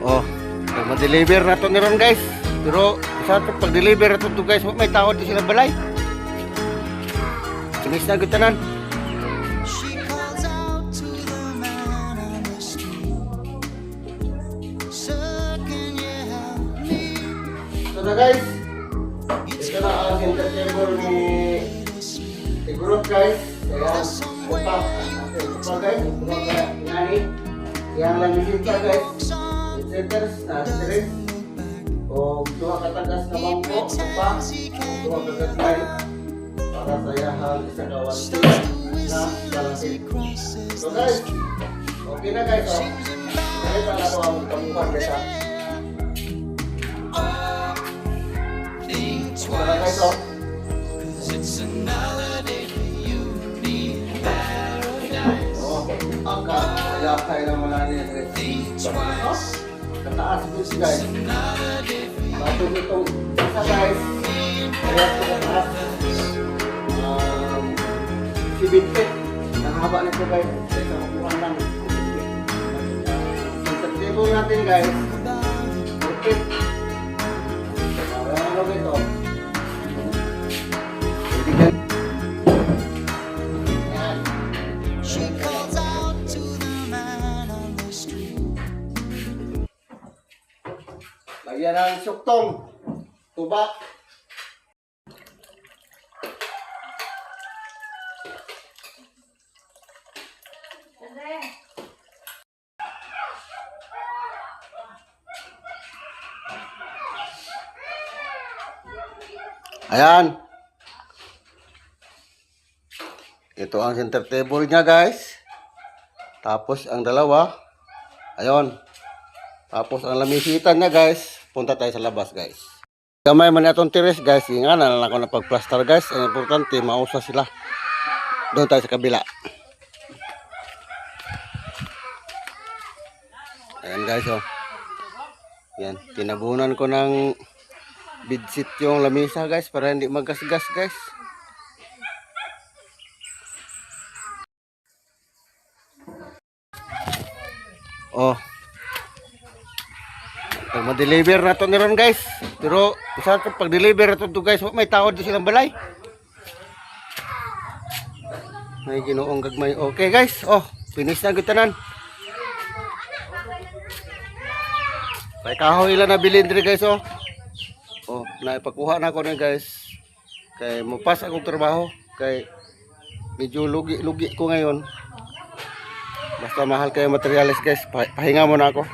Oh, ma-deliver na to niron guys. Pero sa pag-deliver na to guys, may tao di sila balay. Sinis na gutanan. So na guys, ito na ang center table ni Igorot guys. Kaya upa guys, nani yang lang bisita guys. Centers na strip o dua katagas na bangko upa, dua katagas para saya hal isa kawan na balasin. So guys, okay na guys. Kaya pala ako ang kamuhan guys ha. Para guys oh. Angka, kaya kaya naman natin guys. Kataas guys guys. Bato nitong isa guys. Kaya ito kataas. Si Bintet. Nakahaba nito guys. Kaya sa makuha lang. Sa table natin guys. Okay. Ano ito? Lagyan ng suktong tuba. Ayan. Ito ang center table niya guys. Tapos ang dalawa. Ayun. Tapos ang lamisitan niya guys. Punta tayo sa labas guys. Gamay man itong tires guys. Nga na lang ako na pag-plaster guys. Ang importante mausa sila. Doon tayo sa kabila. Ayan guys oh. Yan. Tinabunan ko ng bidsit yung lamisa guys. Para hindi magasgas guys. Oh. Ma-deliver na to niron guys. Pero sa pag-deliver na to guys, may tao di silang balay. May ginoong gagmay. Okay guys. Oh, finish na gutanan. Kay kahoy ilan na bilin diri guys oh. Oh, naipakuha na ko ni guys. Kay mapas akong trabaho kay medyo lugi ko ngayon. Basta mahal kayo materialis guys. Pahinga muna ako.